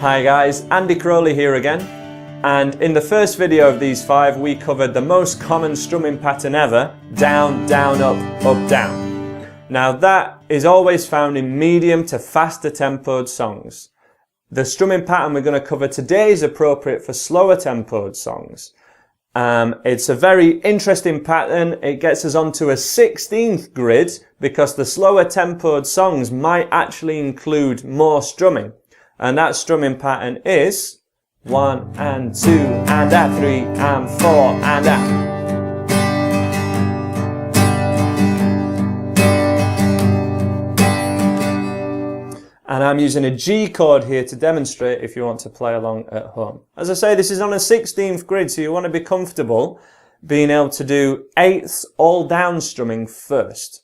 Hi guys, Andy Crowley here again, and in the first video of these 5 we covered the most common strumming pattern ever, down, down, up, down. Now that is always found in medium to faster tempoed songs. The strumming pattern we're going to cover today is appropriate for slower tempoed songs. It's a very interesting pattern. It gets us onto a 16th grid because the slower tempoed songs might actually include more strumming. And that strumming pattern is 1 and 2 and a 3 and 4 and a. And I'm using a G chord here to demonstrate if you want to play along at home. As I say, this is on a 16th grid, so you want to be comfortable being able to do 8ths all down strumming first.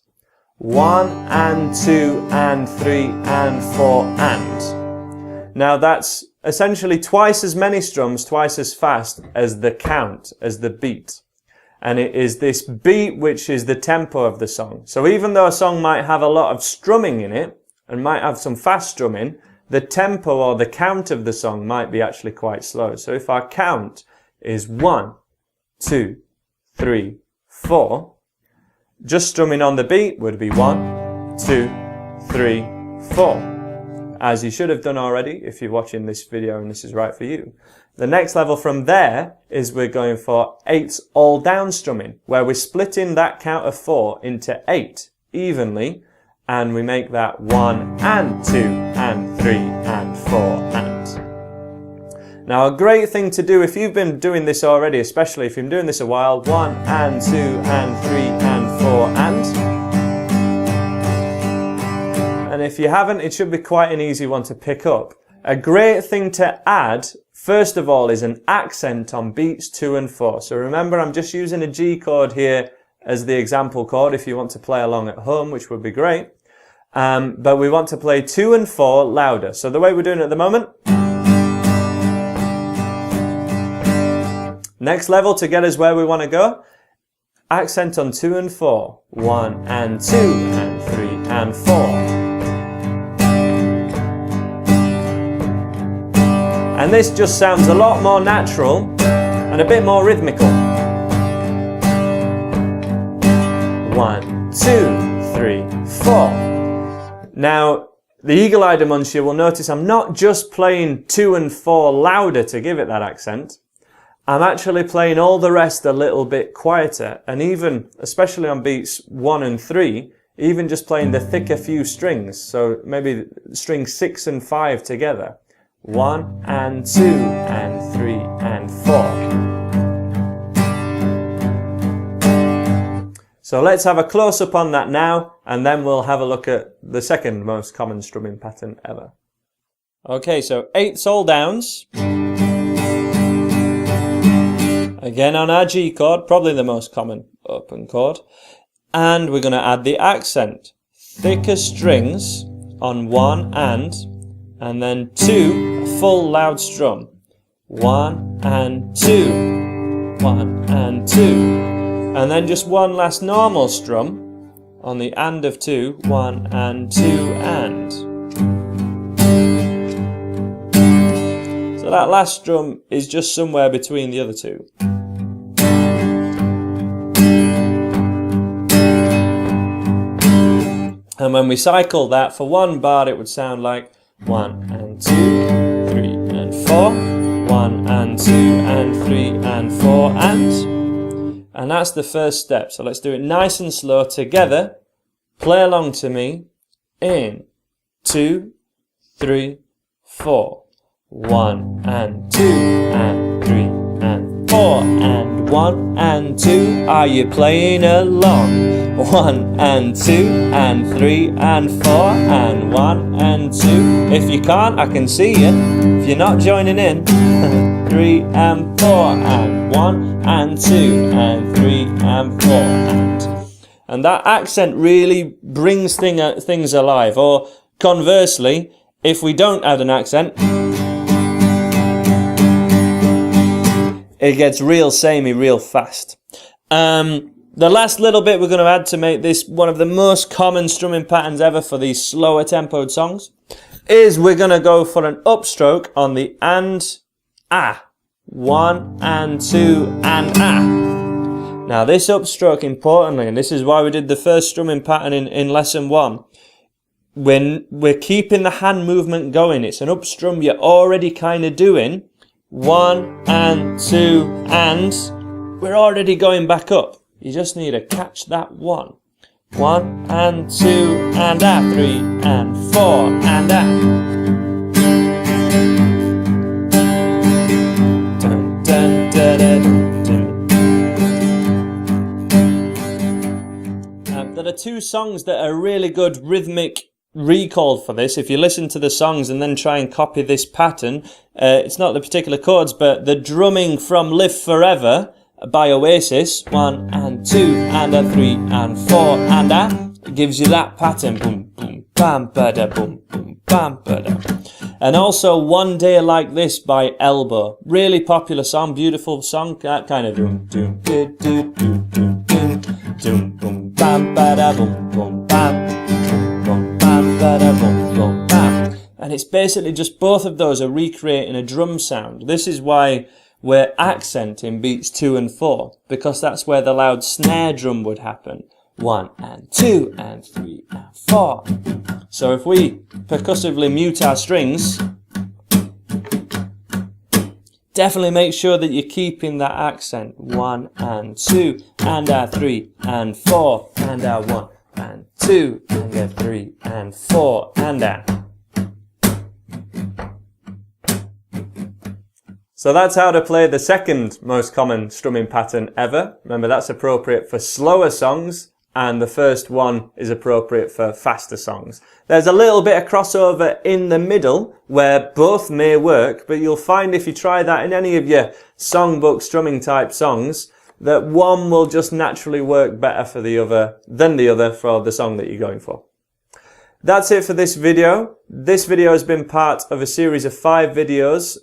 1 and 2 and 3 and 4 and. Now that's essentially twice as many strums, twice as fast as the count, as the beat. And it is this beat which is the tempo of the song. So even though a song might have a lot of strumming in it, and might have some fast strumming, the tempo or the count of the song might be actually quite slow. So if our count is 1, 2, 3, 4, just strumming on the beat would be 1, 2, 3, 4. As you should have done already if you're watching this video and this is right for you. The next level from there is we're going for 8ths all down strumming, where we're splitting that count of 4 into 8 evenly, and we make that 1 and 2 and 3 and 4 and. Now a great thing to do if you've been doing this already, especially if you've been doing this a while, 1 and 2 and 3 and 4 and. And if you haven't, it should be quite an easy one to pick up. A great thing to add, first of all, is an accent on beats 2 and 4. So remember, I'm just using a G chord here as the example chord if you want to play along at home, which would be great. But we want to play 2 and 4 louder. So the way we're doing it at the moment. Next level to get us where we want to go. Accent on 2 and 4. 1 and 2 and 3 and 4. And this just sounds a lot more natural and a bit more rhythmical. 1, 2, 3, 4. Now, the eagle-eyed amongst you will notice I'm not just playing 2 and 4 louder to give it that accent. I'm actually playing all the rest a little bit quieter, and even, especially on beats 1 and 3, even just playing the thicker few strings, so maybe strings 6 and 5 together. 1 and 2 and 3 and 4. So let's have a close-up on that now, and then we'll have a look at the second most common strumming pattern ever. Okay, so 8ths all downs. Again on our G chord, probably the most common open chord. And we're going to add the accent. Thicker strings on 1 and then 2, a full loud strum. 1 and 2, 1 and 2. And then just one last normal strum on the and of 2, 1 and 2 and. So that last strum is just somewhere between the other two. And when we cycle that for 1 bar, it would sound like 1 and 2, 3 and 4, 1 and 2 and 3 and 4 and that's the first step. So let's do it nice and slow together. Play along to me in 2, 3, 4, 1 and 2 and 3 and 4 and 1 and 2. Are you playing along? 1 and 2 and 3 and 4 and 1 and 2. If you can't, I can see you. If you're not joining in. 3 and 4 and 1 and 2 and 3 and 4 and that accent really brings things alive. Or conversely, if we don't add an accent, it gets real samey real fast. The last little bit we're going to add to make this one of the most common strumming patterns ever for these slower tempoed songs is we're going to go for an upstroke on the and, ah. 1 and 2 and ah. Now this upstroke, importantly, and this is why we did the first strumming pattern in lesson 1, when we're keeping the hand movement going, it's an upstrum you're already kind of doing. 1 and 2 and we're already going back up. You just need to catch that 1. 1 and 2 and ah, 3 and 4 and ah. Dun, dun, da, da, dun, dun. There are 2 songs that are really good rhythmic recall for this. If you listen to the songs and then try and copy this pattern, it's not the particular chords, but the drumming from Live Forever by Oasis, 1 and 2 and a 3 and 4 and a, it gives you that pattern. Boom, boom, bam, bada, boom, boom, bam, bada. And also One Day Like This by Elbow. Really popular song, beautiful song, that kind of doom, doom, do, do, do, doom, doom, doom, boom, bam, bada, boom, boom, bam, boom, boom, bam, bada, boom, boom, bam. And it's basically just both of those are recreating a drum sound. This is why we're accenting beats 2 and 4, because that's where the loud snare drum would happen. 1 and 2 and 3 and 4. So if we percussively mute our strings, definitely make sure that you're keeping that accent. 1 and 2 and a 3 and 4 and a 1 and 2 and a 3 and 4 and a. So that's how to play the second most common strumming pattern ever. Remember, that's appropriate for slower songs, and the first one is appropriate for faster songs. There's a little bit of crossover in the middle where both may work, but you'll find if you try that in any of your songbook strumming type songs, that one will just naturally work better for the other than the other for the song that you're going for. That's it for this video. This video has been part of a series of 5 videos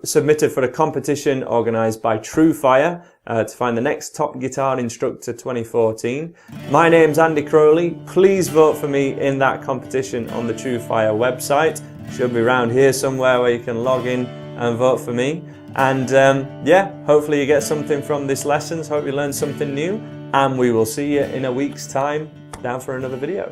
submitted for a competition organised by TrueFire to find the next top guitar instructor 2014. My name's Andy Crowley. Please vote for me in that competition on the TrueFire website. Should be around here somewhere where you can log in and vote for me. And yeah, hopefully you get something from this lesson. Hope you learned something new, and we will see you in a week's time down for another video.